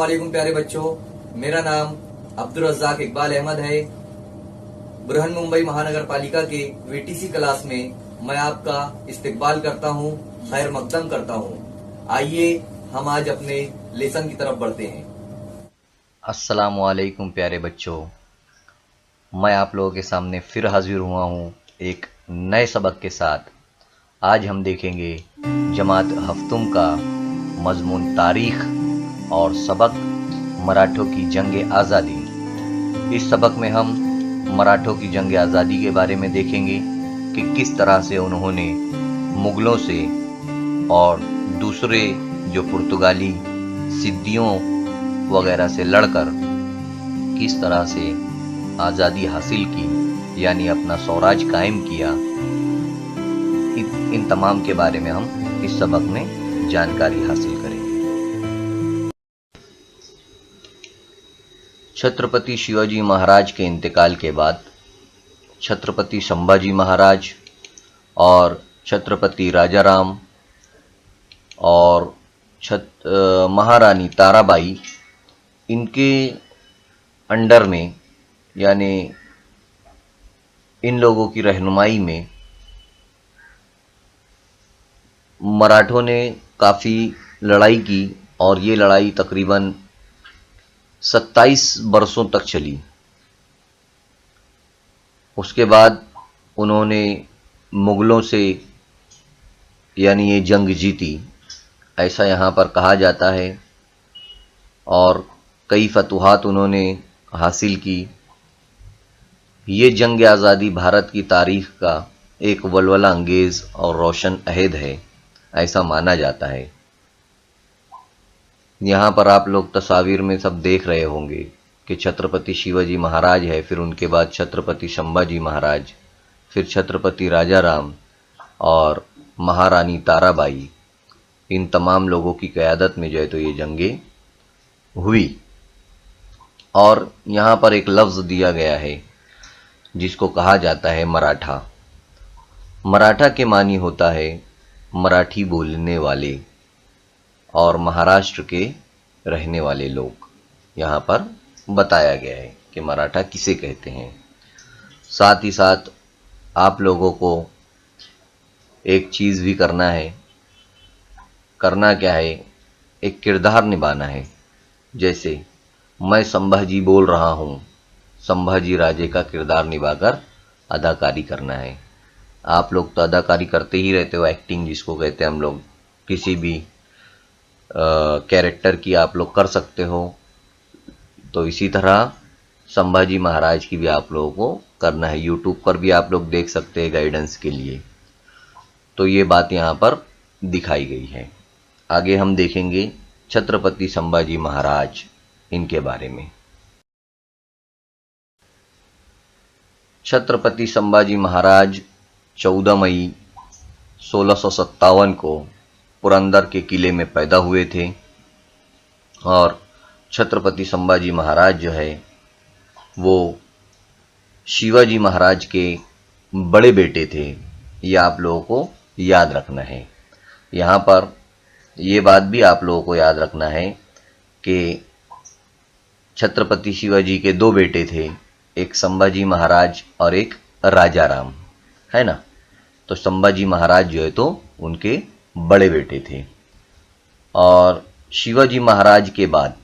वालेकुम प्यारे बच्चों, मेरा नाम अब्दुल रज़्ज़ाक इकबाल अहमद है। बुरहान मुंबई महानगर पालिका के वीटीसी क्लास में मैं आपका इस्तकबाल करता हूँ, खैर मकदम करता हूँ। आइए हम आज अपने लेसन की तरफ बढ़ते हैं। अस्सलामु अलैकुम प्यारे बच्चों, मैं आप लोगों के सामने फिर हाजिर हुआ हूँ एक नए सबक के साथ। आज हम देखेंगे जमात हफ्तुम का मजमून तारीख और सबक मराठों की जंग आज़ादी। इस सबक में हम मराठों की जंग आज़ादी के बारे में देखेंगे कि किस तरह से उन्होंने मुगलों से और दूसरे जो पुर्तगाली सिद्दियों वगैरह से लड़कर किस तरह से आज़ादी हासिल की, यानी अपना स्वराज कायम किया। इन तमाम के बारे में हम इस सबक में जानकारी हासिल करेंगे। छत्रपति शिवाजी महाराज के इंतकाल के बाद छत्रपति संभाजी महाराज और छत्रपति राजाराम और महारानी ताराबाई, इनके अंडर में यानी इन लोगों की रहनुमाई में मराठों ने काफ़ी लड़ाई की और ये लड़ाई तकरीबन 27 बरसों तक चली। उसके बाद उन्होंने मुगलों से यानी ये जंग जीती, ऐसा यहाँ पर कहा जाता है, और कई फतुहात उन्होंने हासिल की। ये जंग आज़ादी भारत की तारीख का एक वलवला अंगेज़ और रोशन अहद है, ऐसा माना जाता है। यहाँ पर आप लोग तस्वीर में सब देख रहे होंगे कि छत्रपति शिवाजी महाराज है, फिर उनके बाद छत्रपति संभाजी महाराज, फिर छत्रपति राजाराम और महारानी ताराबाई, इन तमाम लोगों की क़यादत में जो है तो ये जंगें हुई। और यहाँ पर एक लफ्ज़ दिया गया है जिसको कहा जाता है मराठा। मराठा के मानी होता है मराठी बोलने वाले और महाराष्ट्र के रहने वाले लोग। यहाँ पर बताया गया है कि मराठा किसे कहते हैं। साथ ही साथ आप लोगों को एक चीज़ भी करना है। करना क्या है? एक किरदार निभाना है। जैसे मैं संभाजी बोल रहा हूँ, संभाजी राजे का किरदार निभाकर अदाकारी करना है। आप लोग तो अदाकारी करते ही रहते हो, एक्टिंग जिसको कहते हैं हम लोग। किसी भी कैरेक्टर की आप लोग कर सकते हो, तो इसी तरह संभाजी महाराज की भी आप लोगों को करना है। यूट्यूब पर भी आप लोग देख सकते हैं गाइडेंस के लिए। तो ये बात यहाँ पर दिखाई गई है। आगे हम देखेंगे छत्रपति संभाजी महाराज, इनके बारे में। छत्रपति संभाजी महाराज 14 मई 1657 को पुरंदर के किले में पैदा हुए थे। और छत्रपति संभाजी महाराज जो है वो शिवाजी महाराज के बड़े बेटे थे। ये आप लोगों को याद रखना है। यहाँ पर ये बात भी आप लोगों को याद रखना है कि छत्रपति शिवाजी के दो बेटे थे, एक संभाजी महाराज और एक राजाराम, है ना। तो संभाजी महाराज जो है तो उनके बड़े बेटे थे। और शिवाजी महाराज के बाद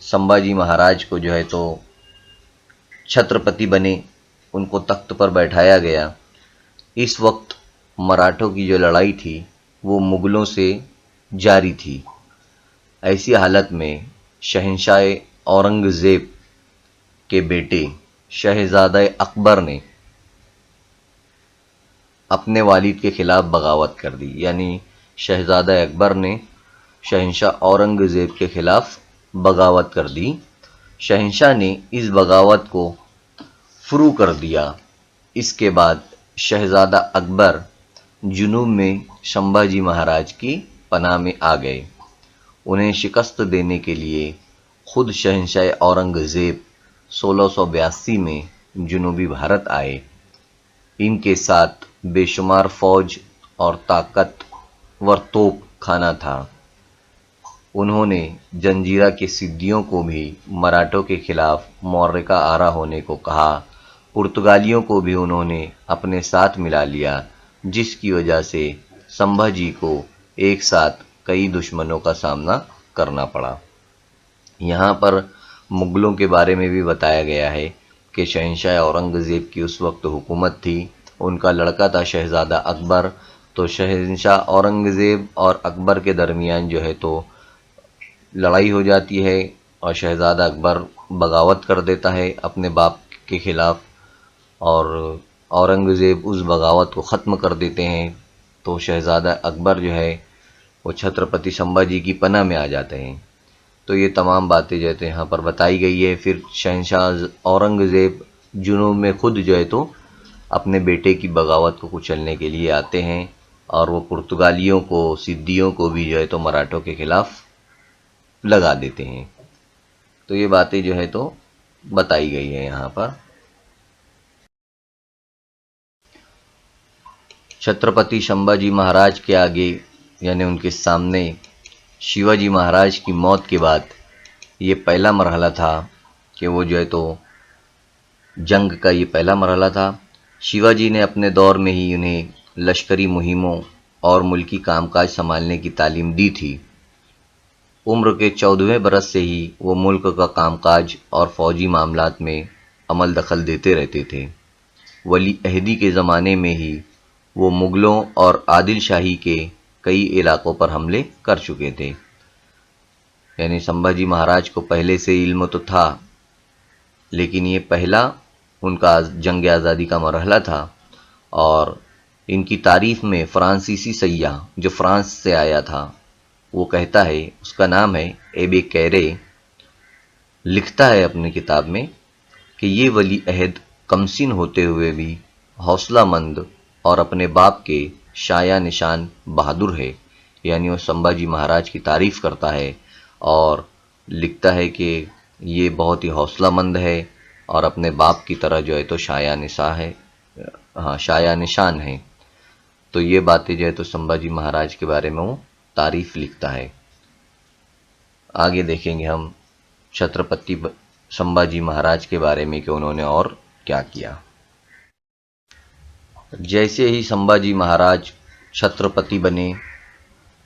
संभाजी महाराज को जो है तो छत्रपति बने, उनको तख्त पर बैठाया गया। इस वक्त मराठों की जो लड़ाई थी वो मुगलों से जारी थी। ऐसी हालत में शहंशाह औरंगज़ेब के बेटे शहज़ादा अकबर ने अपने वालिद के खिलाफ बगावत कर दी। यानी शहज़ादा अकबर ने शहंशाह औरंगज़ेब के खिलाफ बगावत कर दी। शहंशाह ने इस बगावत को शुरू कर दिया। इसके बाद शहज़ादा अकबर जुनूब में संभाजी महाराज की पनाह में आ गए। उन्हें शिकस्त देने के लिए खुद शहंशाह औरंगज़ेब 1682 में जुनूबी भारत आए। इनके साथ बेशुमार फौज और ताकतवर तोप खाना था। उन्होंने जंजीरा के सिद्दियों को भी मराठों के खिलाफ मौर्य का आरा होने को कहा। पुर्तगालियों को भी उन्होंने अपने साथ मिला लिया, जिसकी वजह से संभाजी को एक साथ कई दुश्मनों का सामना करना पड़ा। यहाँ पर मुगलों के बारे में भी बताया गया है कि शहंशाह औरंगज़ेब की उस वक्त हुकूमत थी, उनका लड़का था शहज़ादा अकबर। तो शहंशाह औरंगज़ेब और अकबर के दरमियान जो है तो लड़ाई हो जाती है और शहज़ादा अकबर बगावत कर देता है अपने बाप के खिलाफ, और औरंगज़ेब उस बगावत को ख़त्म कर देते हैं। तो शहज़ादा अकबर जो है वो छत्रपति संभाजी की पनाह में आ जाते हैं। तो ये तमाम बातें जो है तो यहाँ पर बताई गई है। फिर शहंशाह औरंगज़ेब जुनून में खुद जो है तो अपने बेटे की बगावत को कुचलने के लिए आते हैं, और वो पुर्तगालियों को, सिद्दियों को भी जो है तो मराठों के खिलाफ लगा देते हैं। तो ये बातें जो है तो बताई गई है यहाँ पर। छत्रपति संभाजी महाराज के आगे यानी उनके सामने शिवाजी महाराज की मौत के बाद ये पहला मरहला था कि वो जो है तो जंग का ये पहला मरहला था। शिवाजी ने अपने दौर में ही उन्हें लश्करी मुहिमों और मुल्की कामकाज संभालने की तालीम दी थी। उम्र के 14वें बरस से ही वो मुल्क का कामकाज और फौजी मामलात में अमल दखल देते रहते थे। वली अहदी के ज़माने में ही वो मुग़लों और आदिल शाही के कई इलाकों पर हमले कर चुके थे। यानी संभाजी महाराज को पहले से इल्म तो था, लेकिन ये पहला उनका जंग आज़ादी का मरहला था। और इनकी तारीफ़ में फ़्रांसीसी सയ്याह जो फ्रांस से आया था वो कहता है, उसका नाम है एबे कैरे, लिखता है अपनी किताब में कि ये वली अहद कमसिन होते हुए भी हौसलामंद और अपने बाप के शाया निशान बहादुर है। यानी वो संभाजी महाराज की तारीफ़ करता है और लिखता है कि ये बहुत ही हौसलामंद है और अपने बाप की तरह जो है तो शाया निशान है। तो ये बातें जो है तो संभाजी महाराज के बारे में वो तारीफ़ लिखता है। आगे देखेंगे हम छत्रपति संभाजी महाराज के बारे में कि उन्होंने और क्या किया। जैसे ही संभाजी महाराज छत्रपति बने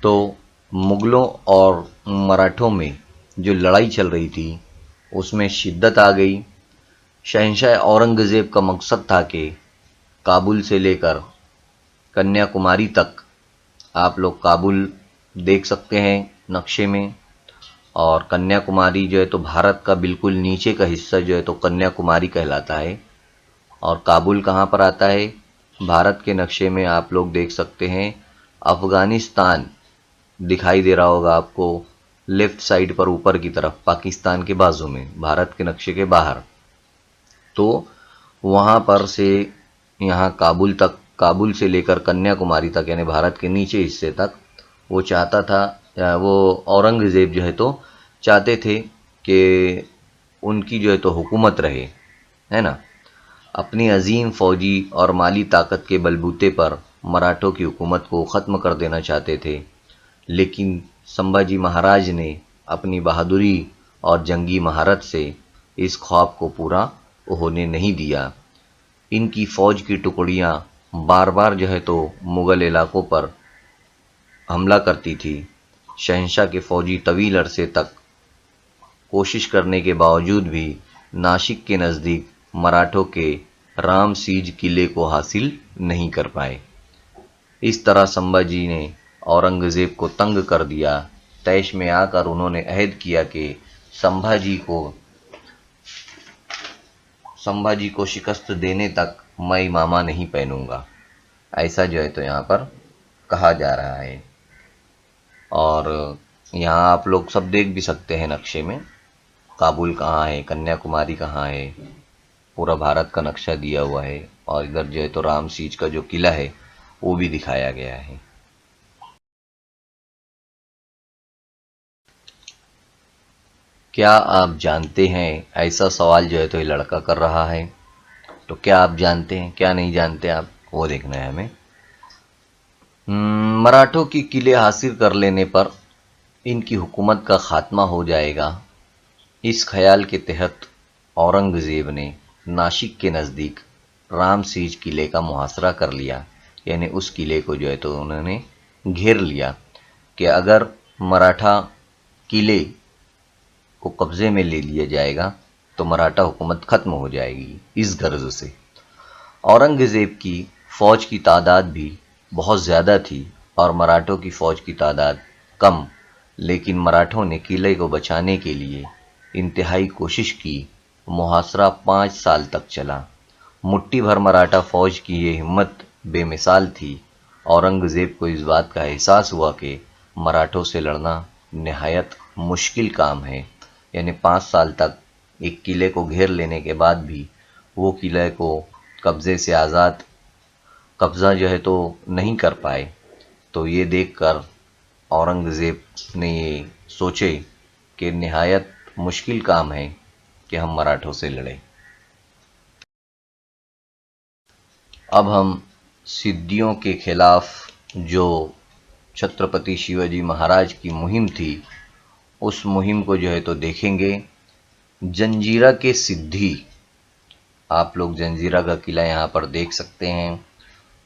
तो मुग़लों और मराठों में जो लड़ाई चल रही थी उसमें शिद्दत आ गई। शहंशाह औरंगज़ेब का मकसद था कि काबुल से लेकर कन्याकुमारी तक, आप लोग काबुल देख सकते हैं नक्शे में, और कन्याकुमारी जो है तो भारत का बिल्कुल नीचे का हिस्सा जो है तो कन्याकुमारी कहलाता है। और काबुल कहाँ पर आता है? भारत के नक्शे में आप लोग देख सकते हैं अफ़गानिस्तान दिखाई दे रहा होगा आपको, लेफ़्ट साइड पर ऊपर की तरफ पाकिस्तान के बाजू में, भारत के नक्शे के बाहर। तो वहाँ पर से यहाँ काबुल तक, काबुल से लेकर कन्याकुमारी तक यानी भारत के नीचे हिस्से तक वो चाहता था, वो औरंगज़ेब जो है तो चाहते थे कि उनकी जो है तो हुकूमत रहे, है ना। अपनी अजीम फ़ौजी और माली ताकत के बलबूते पर मराठों की हुकूमत को ख़त्म कर देना चाहते थे, लेकिन संभाजी महाराज ने अपनी बहादुरी और जंगी महारत से इस ख्वाब को पूरा होने नहीं दिया। इनकी फ़ौज की टुकड़ियाँ बार बार जो है तो मुग़ल इलाकों पर हमला करती थी। शहंशाह के फ़ौजी तवील अरसे तक कोशिश करने के बावजूद भी नासिक के नज़दीक मराठों के राम सीज किले को हासिल नहीं कर पाए। इस तरह संभाजी ने औरंगज़ेब को तंग कर दिया। तैश में आकर उन्होंने अहद किया कि संभाजी को शिकस्त देने तक मैं इमामा नहीं पहनूंगा। ऐसा जो है तो यहाँ पर कहा जा रहा है। और यहाँ आप लोग सब देख भी सकते हैं नक्शे में, काबुल कहाँ है, कन्याकुमारी कहाँ है, पूरा भारत का नक्शा दिया हुआ है। और इधर जो है तो राम सीज का जो किला है वो भी दिखाया गया है। क्या आप जानते हैं, ऐसा सवाल जो है तो ये लड़का कर रहा है, तो क्या आप जानते हैं, क्या नहीं जानते आप, वो देखना है हमें। मराठों की किले हासिल कर लेने पर इनकी हुकूमत का खात्मा हो जाएगा। इस ख्याल के तहत औरंगज़ेब ने नासिक के नज़दीक रामसीज किले का मुहासरा कर लिया, यानी उस किले को जो है तो उन्होंने घेर लिया कि अगर मराठा किले को कब्जे में ले लिया जाएगा तो मराठा हुकूमत ख़त्म हो जाएगी। इस गर्ज से औरंगज़ेब की फ़ौज की तादाद भी बहुत ज़्यादा थी और मराठों की फ़ौज की तादाद कम, लेकिन मराठों ने किले को बचाने के लिए इंतहाई कोशिश की। मुहासरा 5 साल तक चला। मुट्ठी भर मराठा फ़ौज की ये हिम्मत बेमिसाल थी। औरंगज़ेब को इस बात का एहसास हुआ कि मराठों से लड़ना नहायत मुश्किल काम है, यानी 5 साल तक एक किले को घेर लेने के बाद भी वो किले को कब्ज़े से आज़ाद कब्ज़ा जो है तो नहीं कर पाए। तो ये देखकर औरंगज़ेब ने ये सोचे कि नहायत मुश्किल काम है कि हम मराठों से लड़ें। अब हम सिद्दियों के खिलाफ जो छत्रपति शिवाजी महाराज की मुहिम थी, उस मुहिम को जो है तो देखेंगे। जंजीरा के सिद्दी, आप लोग जंजीरा का किला यहाँ पर देख सकते हैं।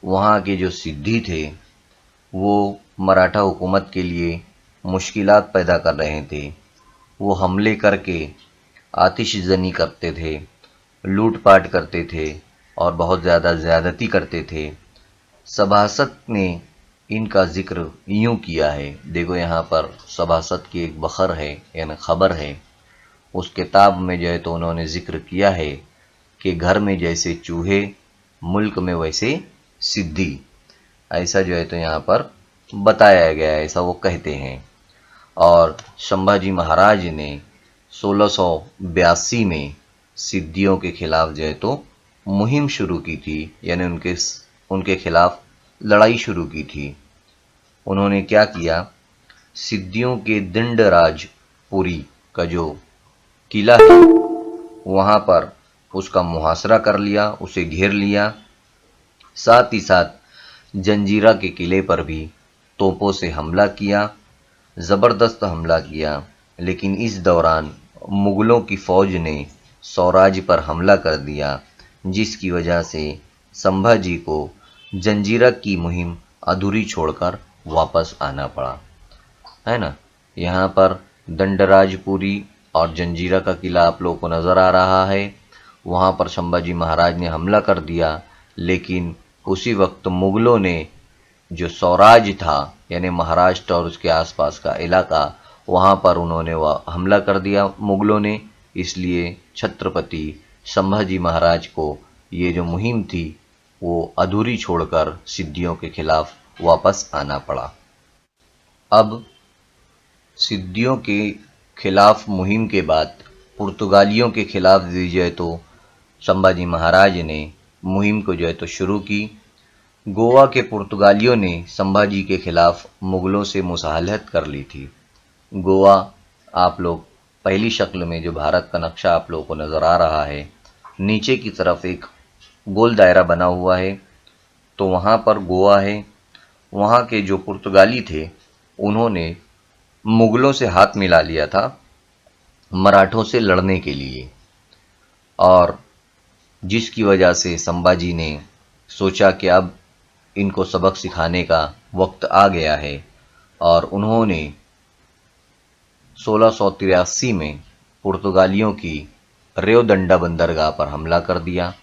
वहाँ के जो सिद्दी थे वो मराठा हुकूमत के लिए मुश्किलात पैदा कर रहे थे। वो हमले करके आतिशजनी करते थे, लूटपाट करते थे और बहुत ज़्यादा ज़्यादती करते थे। सभासद ने इनका जिक्र यूँ किया है, देखो यहाँ पर सभासद की एक बखर है यानी खबर है। उस किताब में जो है तो उन्होंने जिक्र किया है कि घर में जैसे चूहे, मुल्क में वैसे सिद्दी, ऐसा जो है तो यहाँ पर बताया गया है, ऐसा वो कहते हैं। और संभाजी महाराज ने 1682 में सिद्दियों के खिलाफ जो है तो मुहिम शुरू की थी, यानी उनके खिलाफ लड़ाई शुरू की थी। उन्होंने क्या किया, सिद्दियों के दिंडराजपुरी का जो किला है वहाँ पर उसका मुहासरा कर लिया, उसे घेर लिया। साथ ही साथ जंजीरा के किले पर भी तोपों से हमला किया, ज़बरदस्त हमला किया। लेकिन इस दौरान मुग़लों की फ़ौज ने स्वराज पर हमला कर दिया, जिसकी वजह से संभाजी को जंजीरा की मुहिम अधूरी छोड़कर वापस आना पड़ा, है ना। यहाँ पर दंडराजपुरी और जंजीरा का किला आप लोगों को नज़र आ रहा है। वहाँ पर संभाजी महाराज ने हमला कर दिया, लेकिन उसी वक्त मुग़लों ने जो स्वराज था यानी महाराष्ट्र और उसके आसपास का इलाका, वहाँ पर उन्होंने वह हमला कर दिया मुग़लों ने। इसलिए छत्रपति संभाजी महाराज को ये जो मुहिम थी वो अधूरी छोड़कर सिद्दियों के खिलाफ वापस आना पड़ा। अब सिद्दियों के खिलाफ मुहिम के बाद पुर्तगालियों के खिलाफ भी जो है तो संभाजी महाराज ने मुहिम को जो है तो शुरू की। गोवा के पुर्तगालियों ने संभाजी के खिलाफ मुग़लों से मुसाहलत कर ली थी। गोवा आप लोग पहली शक्ल में जो भारत का नक्शा आप लोगों को नज़र आ रहा है, नीचे की तरफ एक गोल दायरा बना हुआ है, तो वहाँ पर गोवा है। वहाँ के जो पुर्तगाली थे उन्होंने मुग़लों से हाथ मिला लिया था मराठों से लड़ने के लिए, और जिसकी वजह से संभाजी ने सोचा कि अब इनको सबक सिखाने का वक्त आ गया है, और उन्होंने 1683 में पुर्तगालियों की रेवदंडा बंदरगाह पर हमला कर दिया,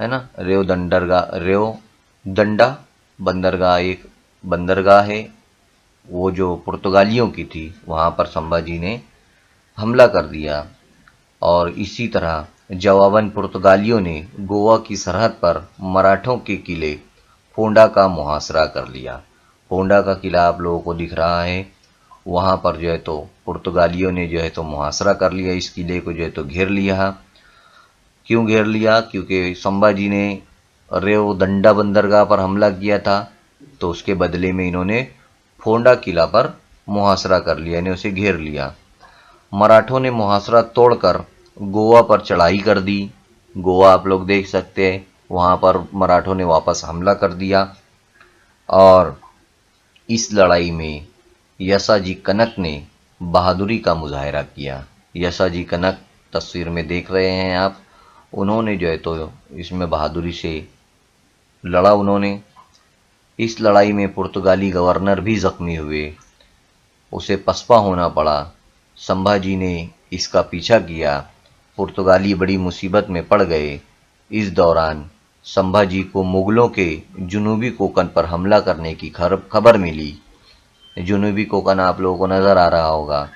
है ना। रेवदंडा बंदरगाह एक बंदरगाह है, वो जो पुर्तगालियों की थी, वहाँ पर संभाजी ने हमला कर दिया। और इसी तरह जवाबन पुर्तगालियों ने गोवा की सरहद पर मराठों के किले फोंडा का मुहासरा कर लिया। फोंडा का किला आप लोगों को दिख रहा है, वहाँ पर जो है तो पुर्तगालियों ने जो है तो मुहासरा कर लिया, इस किले को जो है तो घेर लिया। क्यों घेर लिया? क्योंकि संभाजी ने रेवदंडा बंदरगाह पर हमला किया था, तो उसके बदले में इन्होंने फोंडा किला पर मुहासरा कर लिया, यानी उसे घेर लिया। मराठों ने मुहासरा तोड़कर गोवा पर चढ़ाई कर दी। गोवा आप लोग देख सकते हैं, वहाँ पर मराठों ने वापस हमला कर दिया, और इस लड़ाई में यसाजी कनक ने बहादुरी का मुजाहरा किया। यसाजी कनक तस्वीर में देख रहे हैं आप, उन्होंने जो है तो इसमें बहादुरी से लड़ा उन्होंने। इस लड़ाई में पुर्तगाली गवर्नर भी जख्मी हुए, उसे पसपा होना पड़ा। संभाजी ने इसका पीछा किया, पुर्तगाली बड़ी मुसीबत में पड़ गए। इस दौरान संभाजी को मुगलों के जुनूबी कोंकण पर हमला करने की खबर मिली। जुनूबी कोंकण आप लोगों को नज़र आ रहा होगा।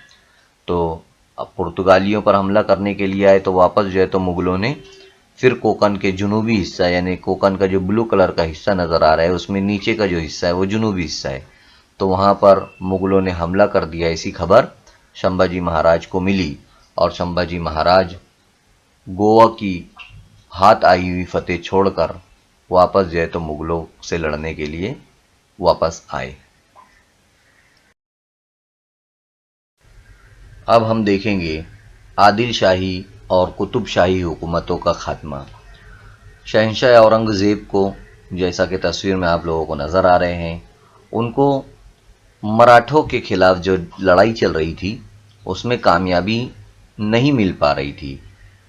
तो अब पुर्तगालियों पर हमला करने के लिए आए तो वापस जो है तो मुगलों ने फिर कोंकण के जुनूबी हिस्सा, यानी कोंकण का जो ब्लू कलर का हिस्सा नज़र आ रहा है उसमें नीचे का जो हिस्सा है वो जुनूबी हिस्सा है, तो वहाँ पर मुगलों ने हमला कर दिया। ऐसी खबर संभाजी महाराज को मिली और संभाजी महाराज गोवा की हाथ आई हुई फतेह छोड़कर वापस जो है तो मुगलों से लड़ने के लिए वापस आए। अब हम देखेंगे आदिल शाही और कुतुब शाही हुकूमतों का खात्मा। शहंशाह औरंगज़ेब को, जैसा कि तस्वीर में आप लोगों को नज़र आ रहे हैं, उनको मराठों के खिलाफ जो लड़ाई चल रही थी उसमें कामयाबी नहीं मिल पा रही थी,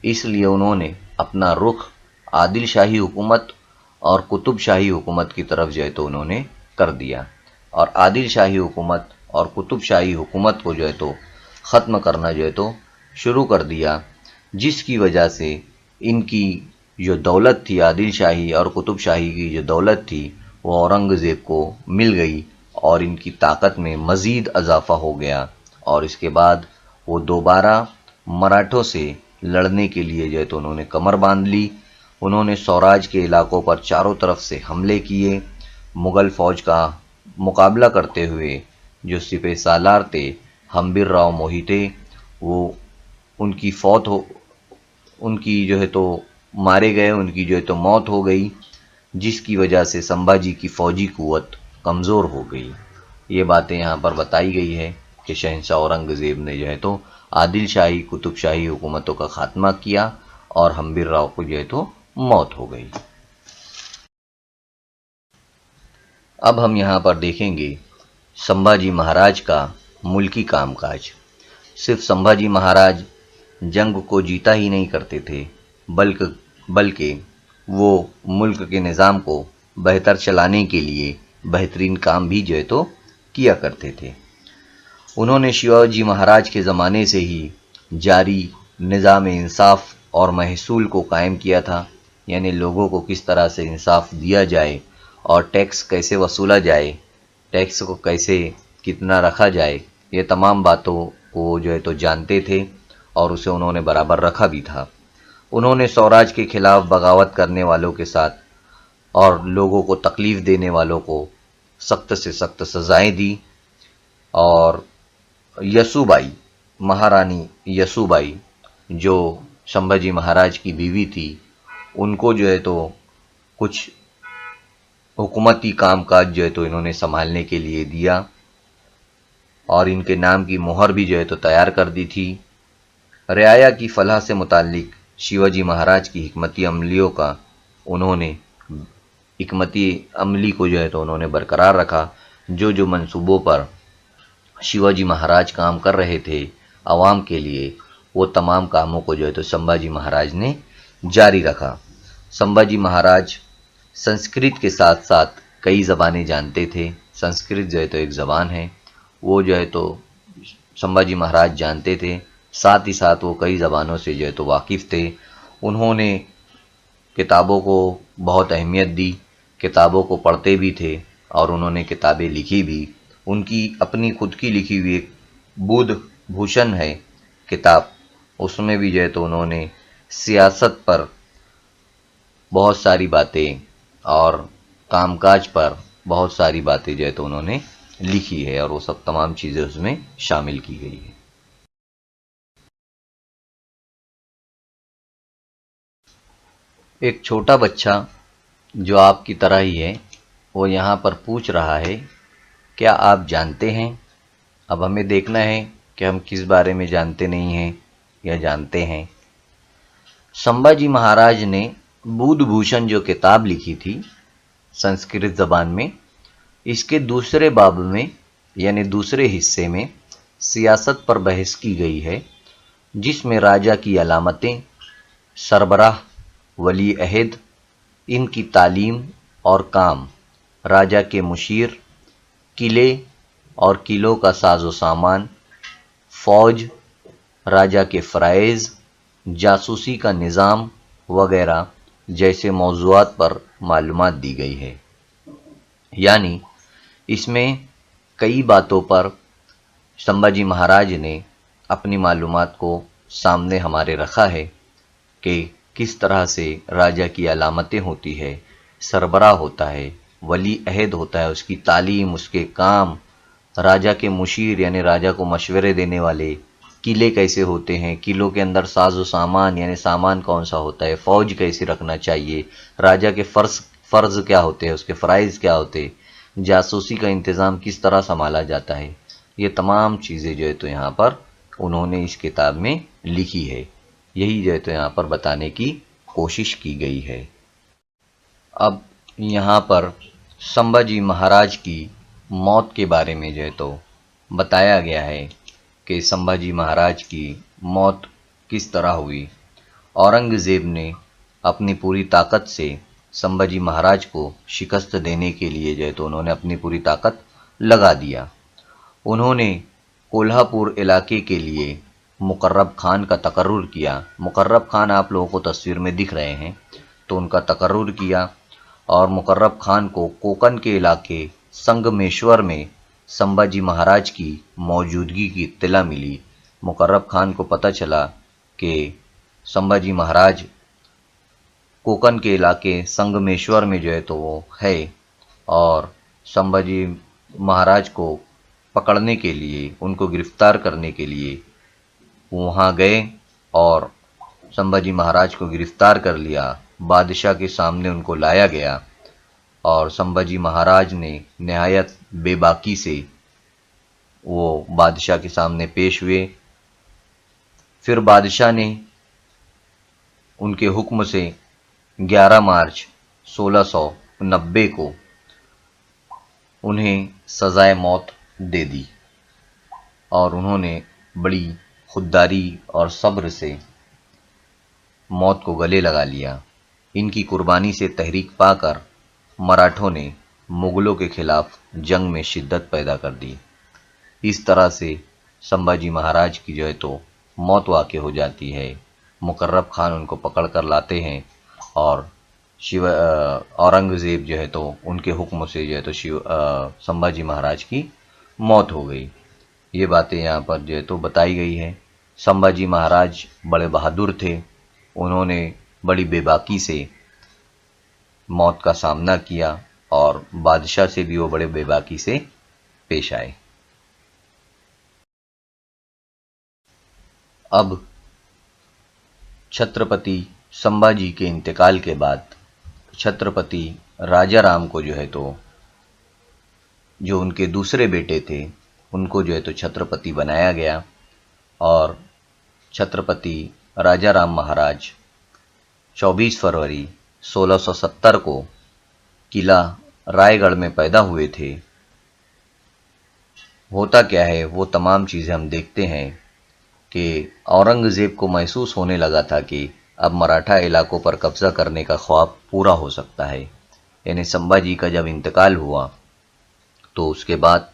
इसलिए उन्होंने अपना रुख आदिल शाही हुकूमत और कुतुब शाही हुकूमत की तरफ जो है तो उन्होंने कर दिया और आदिल शाही हुकूमत और कुतुब शाही हुकूमत को जो है तो ख़त्म करना जो है तो शुरू कर दिया, जिसकी वजह से इनकी जो दौलत थी, आदिल शाही और कुतुब शाही की जो दौलत थी वो औरंगज़ेब को मिल गई और इनकी ताकत में मज़ीद इजाफ़ा हो गया। और इसके बाद वो दोबारा मराठों से लड़ने के लिए जो है तो उन्होंने कमर बांध ली। उन्होंने स्वराज के इलाकों पर चारों तरफ से हमले किए। मुग़ल फ़ौज का मुकाबला करते हुए जो सिपह सालार थे हम्बीर राव मोहिते, वो उनकी जो है तो मारे गए, उनकी जो है तो मौत हो गई, जिसकी वजह से संभाजी की फ़ौजी क़ुव्वत कमज़ोर हो गई। ये बातें यहाँ पर बताई गई है कि शहंशाह औरंगज़ेब ने जो है तो आदिल शाही कुतुब शाही हुकूमतों का खात्मा किया और हम्बीर राव को जो है तो मौत हो गई। अब हम यहाँ पर देखेंगे संभाजी महाराज का मुल्की कामकाज। सिर्फ संभाजी महाराज जंग को जीता ही नहीं करते थे, बल्कि वो मुल्क के निज़ाम को बेहतर चलाने के लिए बेहतरीन काम भी जो है तो किया करते थे। उन्होंने शिवाजी महाराज के ज़माने से ही जारी निज़ाम इंसाफ और महसूल को कायम किया था, यानी लोगों को किस तरह से इंसाफ दिया जाए और टैक्स कैसे वसूला जाए, टैक्स को कैसे कितना रखा जाए, ये तमाम बातों को जो है तो जानते थे और उसे उन्होंने बराबर रखा भी था। उन्होंने स्वराज के खिलाफ बगावत करने वालों के साथ और लोगों को तकलीफ़ देने वालों को सख्त से सख्त सज़ाएं दी और यसुबाई, महारानी यसुबाई जो संभाजी महाराज की बीवी थी, उनको जो है तो कुछ हुकूमती कामकाज जो है तो इन्होंने संभालने के लिए दिया और इनके नाम की मोहर भी जो है तो तैयार कर दी थी। रियाया की फलाह से मुताल्लिक शिवाजी महाराज की हिकमती अमलियों का उन्होंने हिकमती अमली को जो है तो उन्होंने बरकरार रखा। जो जो मंसूबों पर शिवाजी महाराज काम कर रहे थे आवाम के लिए, वो तमाम कामों को जो है तो संभाजी महाराज ने जारी रखा। संभाजी महाराज संस्कृत के साथ साथ कई ज़बानें जानते थे। संस्कृत जो है तो एक ज़बान है, वो जो है तो संभाजी महाराज जानते थे, साथ ही साथ वो कई ज़बानों से जो है तो वाकिफ़ थे। उन्होंने किताबों को बहुत अहमियत दी, किताबों को पढ़ते भी थे और उन्होंने किताबें लिखी भी। उनकी अपनी खुद की लिखी हुई एक बुध भूषण है किताब, उसमें भी जो है तो उन्होंने सियासत पर बहुत सारी बातें और कामकाज पर बहुत सारी बातें जो है तो उन्होंने लिखी है और वो सब तमाम चीज़ें उसमें शामिल की गई है। एक छोटा बच्चा जो आपकी तरह ही है, वो यहाँ पर पूछ रहा है, क्या आप जानते हैं? अब हमें देखना है कि हम किस बारे में जानते नहीं हैं या जानते हैं। संभाजी महाराज ने बुध भूषण जो किताब लिखी थी संस्कृत ज़बान में, इसके दूसरे बाब में यानी दूसरे हिस्से में सियासत पर बहस की गई है, जिसमें राजा की अलामतें, सरबराह, वली अहद, इनकी तालीम और काम, राजा के मुशीर, किले और किलों का साजो सामान, फौज, राजा के फ़राइज़, जासूसी का निज़ाम वगैरह जैसे मौज़ूआत पर मालूमात दी गई है। यानी इसमें कई बातों पर संभाजी महाराज ने अपनी मालूमात को सामने हमारे रखा है कि किस तरह से राजा की अलामतें होती है, सरबराह होता है, वली अहद होता है, उसकी तालीम, उसके काम, राजा के मुशीर यानी राजा को मशवरे देने वाले, किले कैसे होते हैं, किलों के अंदर साजो सामान यानी सामान कौन सा होता है, फौज कैसे रखना चाहिए, राजा के फ़र्ज़ क्या होते हैं, उसके फ़राइज़ क्या होते हैं, जासूसी का इंतज़ाम किस तरह संभाला जाता है, ये तमाम चीज़ें जो है तो यहाँ पर उन्होंने इस किताब में लिखी है। यही जो है तो यहाँ पर बताने की कोशिश की गई है। अब यहाँ पर संभाजी महाराज की मौत के बारे में जो है तो बताया गया है कि संभाजी महाराज की मौत किस तरह हुई। औरंगज़ेब ने अपनी पूरी ताकत से संभाजी महाराज को शिकस्त देने के लिए जो है तो उन्होंने अपनी पूरी ताकत लगा दिया। उन्होंने कोल्हापुर इलाके के लिए मुकर्रब खान का तकर्रुर किया। मुकर्रब खान आप लोगों को तस्वीर में दिख रहे हैं, तो उनका तकर्रुर किया और मुकर्रब खान को कोकन के इलाके संगमेश्वर में संभाजी महाराज की मौजूदगी की इत्तला मिली। मुकर्रब खान को पता चला कि संभाजी महाराज कोकन के इलाके संगमेश्वर में जो है तो वो है, और संभाजी महाराज को पकड़ने के लिए, उनको गिरफ्तार करने के लिए वहाँ गए और संभाजी महाराज को गिरफ्तार कर लिया। बादशाह के सामने उनको लाया गया और संभाजी महाराज ने नहायत बेबाकी से वो बादशाह के सामने पेश हुए। फिर बादशाह ने उनके हुक्म से 11 मार्च 1690 को उन्हें सज़ाए मौत दे दी और उन्होंने बड़ी खुददारी और सब्र से मौत को गले लगा लिया। इनकी कुर्बानी से तहरीक पाकर मराठों ने मुग़लों के खिलाफ जंग में शिद्दत पैदा कर दी। इस तरह से संभाजी महाराज की जो है तो मौत वाक़ई हो जाती है। मुकर्रब खान उनको पकड़ कर लाते हैं और औरंगज़ेब जो है तो उनके हुक्म से जो है तो संभाजी महाराज की मौत हो गई। ये बातें यहाँ पर जो है तो बताई गई है। संभाजी महाराज बड़े बहादुर थे, उन्होंने बड़ी बेबाकी से मौत का सामना किया और बादशाह से भी वो बड़े बेबाकी से पेश आए। अब छत्रपति संभाजी के इंतकाल के बाद छत्रपति राजाराम को जो है तो जो उनके दूसरे बेटे थे उनको जो है तो छत्रपति बनाया गया और छत्रपति राजाराम महाराज 24 फरवरी 1670 को किला रायगढ़ में पैदा हुए थे। होता क्या है वो तमाम चीज़ें हम देखते हैं कि औरंगज़ेब को महसूस होने लगा था कि अब मराठा इलाकों पर कब्ज़ा करने का ख्वाब पूरा हो सकता है। यानी संभाजी का जब इंतकाल हुआ तो उसके बाद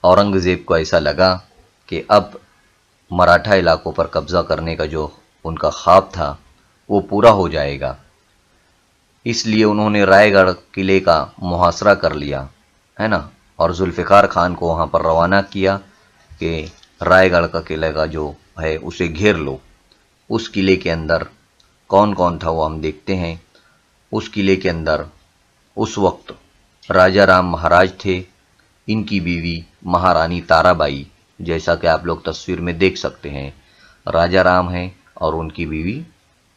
औरंगज़ेब को ऐसा लगा कि अब मराठा इलाकों पर कब्ज़ा करने का जो उनका ख्वाब था वो पूरा हो जाएगा। इसलिए उन्होंने रायगढ़ किले का मुहासरा कर लिया, है ना, और जुल्फ़िकार खान को वहाँ पर रवाना किया कि रायगढ़ का किले का जो है उसे घेर लो। उस किले के अंदर कौन कौन था वो हम देखते हैं। उस किले के अंदर उस वक्त राजाराम महाराज थे, इनकी बीवी महारानी ताराबाई, जैसा कि आप लोग तस्वीर में देख सकते हैं, राजाराम हैं और उनकी बीवी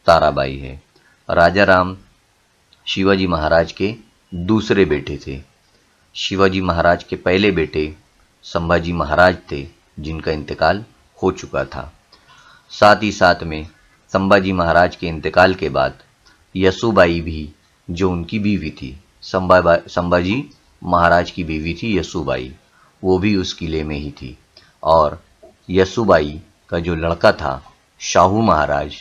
ताराबाई है। राजाराम शिवाजी महाराज के दूसरे बेटे थे। शिवाजी महाराज के पहले बेटे संभाजी महाराज थे जिनका इंतकाल हो चुका था। साथ ही साथ में संभाजी महाराज के इंतकाल के बाद यसुबाई भी जो उनकी बीवी थी, संभाजी महाराज की बीवी थी यसुबाई, वो भी उस किले में ही थी। और यसुबाई का जो लड़का था शाहू महाराज,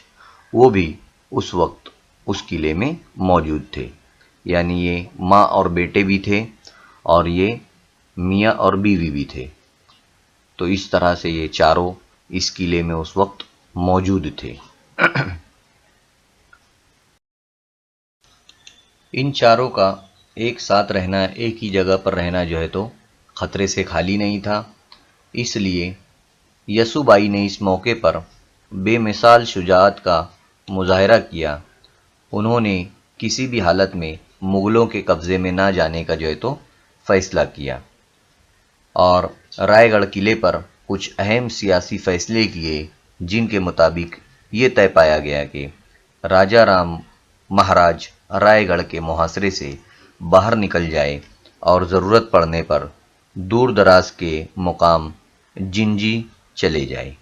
वो भी उस वक्त उस किले में मौजूद थे। यानी ये माँ और बेटे भी थे और ये मियाँ और बीवी भी थे। तो इस तरह से ये चारों इस किले में उस वक्त मौजूद थे। इन चारों का एक साथ रहना, एक ही जगह पर रहना जो है तो खतरे से खाली नहीं था। इसलिए यसुबाई ने इस मौके पर बेमिसाल शुजाअत का मुजाहरा किया। उन्होंने किसी भी हालत में मुग़लों के कब्ज़े में ना जाने का जो है तो फ़ैसला किया और रायगढ़ किले पर कुछ अहम सियासी फ़ैसले किए, जिनके मुताबिक ये तय पाया गया कि राजा राम महाराज रायगढ़ के मुहासरे से बाहर निकल जाए और ज़रूरत पड़ने पर दूर दराज के मुकाम जिंजी चले जाए।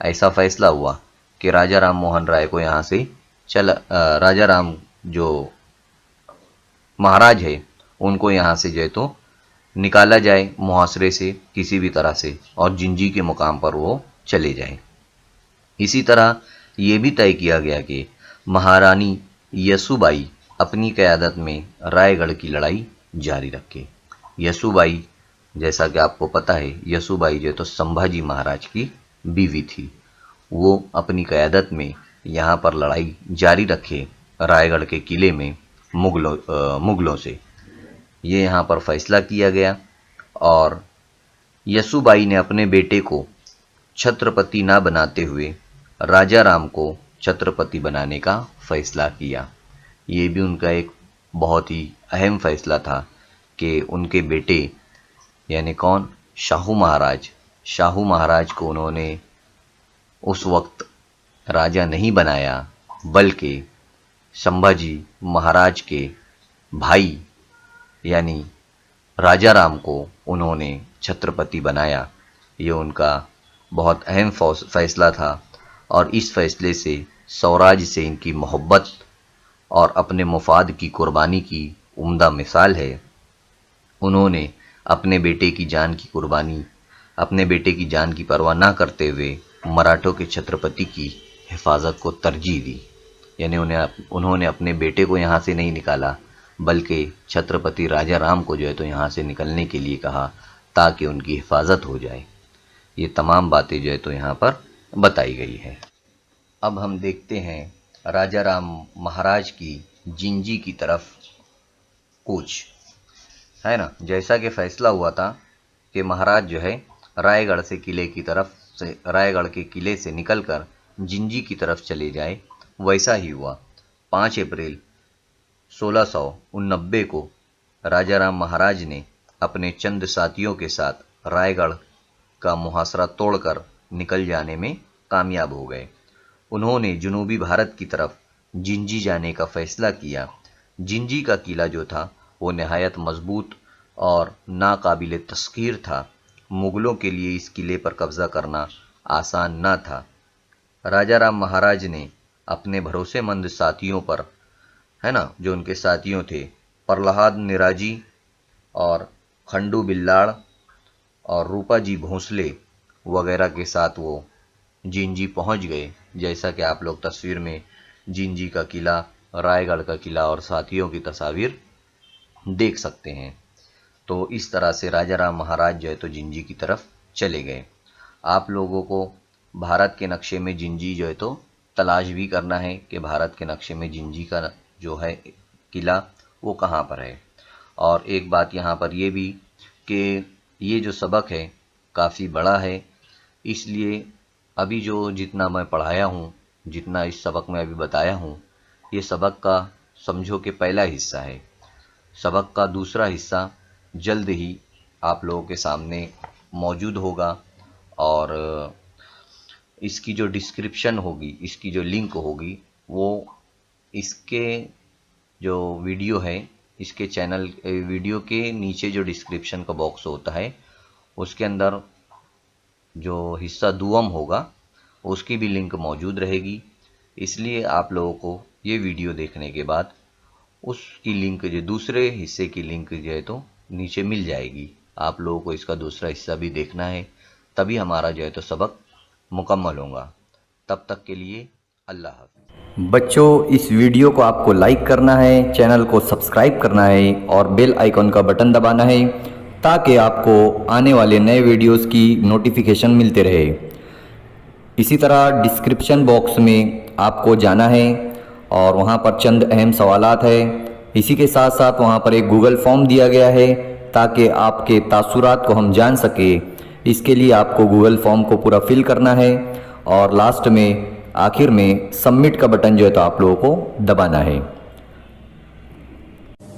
ऐसा फैसला हुआ कि राजा राम मोहन राय को यहाँ से राजा राम जो महाराज है उनको यहाँ से जो है तो निकाला जाए मुहासरे से किसी भी तरह से, और जिंजी के मुकाम पर वो चले जाएं। इसी तरह ये भी तय किया गया कि महारानी यसुबाई अपनी क़यादत में रायगढ़ की लड़ाई जारी रखे। यसुबाई, जैसा कि आपको पता है, यसुबाई जो तो संभाजी महाराज की बीवी थी। वो अपनी क़यादत में यहाँ पर लड़ाई जारी रखे रायगढ़ के किले में मुग़लों से। ये यहाँ पर फैसला किया गया और यसुबाई ने अपने बेटे को छत्रपति ना बनाते हुए राजा राम को छत्रपति बनाने का फैसला किया। ये भी उनका एक बहुत ही अहम फैसला था कि उनके बेटे यानी कौन, शाहू महाराज को उन्होंने उस वक्त राजा नहीं बनाया, बल्कि संभाजी महाराज के भाई यानी राजा राम को उन्होंने छत्रपति बनाया। ये उनका बहुत अहम फैसला था और इस फैसले से स्वराज से इनकी मोहब्बत और अपने मुफाद की कुर्बानी की उम्दा मिसाल है। उन्होंने अपने बेटे की जान की परवाह ना करते हुए मराठों के छत्रपति की हिफाजत को तरजीह दी। यानी उन्होंने अपने बेटे को यहाँ से नहीं निकाला, बल्कि छत्रपति राजा राम को जो है तो यहाँ से निकलने के लिए कहा ताकि उनकी हिफाजत हो जाए। ये तमाम बातें जो है तो यहाँ पर बताई गई है। अब हम देखते हैं राजा राम महाराज की जिंजी की तरफ कूच, है ना। जैसा कि फैसला हुआ था कि महाराज जो है रायगढ़ के किले से निकलकर जिंजी की तरफ चले जाए, वैसा ही हुआ। 5 अप्रैल 1689 को राजा राम महाराज ने अपने चंद साथियों के साथ रायगढ़ का मुहासरा तोड़कर निकल जाने में कामयाब हो गए। उन्होंने जनूबी भारत की तरफ जिंजी जाने का फैसला किया। जिंजी का किला जो था वो नहायत मजबूत और नाकाबिले तस्खीर था। मुग़लों के लिए इस किले पर कब्ज़ा करना आसान न था। राजा राम महाराज ने अपने भरोसेमंद साथियों पर, है ना, जो उनके साथियों थे, प्रहलाद निराजी और खंडू बिल्लाड़ और रूपाजी भोंसले वगैरह के साथ वो जिंजी पहुंच गए। जैसा कि आप लोग तस्वीर में जिंजी का किला, रायगढ़ का किला और साथियों की तस्वीर देख सकते हैं। तो इस तरह से राजा राम महाराज जो है तो जिंजी की तरफ चले गए। आप लोगों को भारत के नक्शे में जिंजी जो है तो तलाश भी करना है कि भारत के नक्शे में जिंजी का जो है किला वो कहाँ पर है। और एक बात यहाँ पर ये भी कि ये जो सबक है काफ़ी बड़ा है, इसलिए अभी जो जितना मैं पढ़ाया हूँ, जितना इस सबक में अभी बताया हूँ, ये सबक का समझो कि पहला हिस्सा है। सबक का दूसरा हिस्सा जल्द ही आप लोगों के सामने मौजूद होगा और इसकी जो डिस्क्रिप्शन होगी, इसकी जो लिंक होगी, वो इसके जो वीडियो है, इसके चैनल वीडियो के नीचे जो डिस्क्रिप्शन का बॉक्स होता है उसके अंदर जो हिस्सा दुआम होगा उसकी भी लिंक मौजूद रहेगी। इसलिए आप लोगों को ये वीडियो देखने के बाद उसकी लिंक, जो दूसरे हिस्से की लिंक जो है तो नीचे मिल जाएगी। आप लोगों को इसका दूसरा हिस्सा भी देखना है, तभी हमारा जो है तो सबक मुकम्मल होगा। तब तक के लिए अल्लाह हाफ़िज़। बच्चों, इस वीडियो को आपको लाइक करना है, चैनल को सब्सक्राइब करना है और बेल आइकॉन का बटन दबाना है ताकि आपको आने वाले नए वीडियोस की नोटिफिकेशन मिलते रहे। इसी तरह डिस्क्रिप्शन बॉक्स में आपको जाना है और वहाँ पर चंद अहम सवालात है। इसी के साथ साथ वहाँ पर एक गूगल फॉर्म दिया गया है ताकि आपके तासुरात को हम जान सके। इसके लिए आपको गूगल फॉर्म को पूरा फिल करना है और लास्ट में आखिर में सबमिट का बटन जो है तो आप लोगों को दबाना है।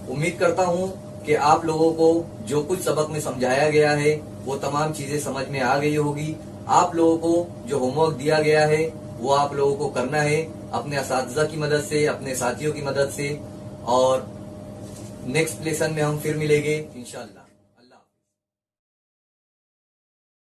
उम्मीद करता हूँ कि आप लोगों को जो कुछ सबक में समझाया गया है वो तमाम चीजें समझ में आ गई होगी। आप लोगों को जो होमवर्क दिया गया है वो आप लोगों को करना है अपने असातिज़ा की मदद से, अपने साथियों की मदद से। और नेक्स्ट लेसन में हम फिर मिलेंगे इंशाअल्लाह।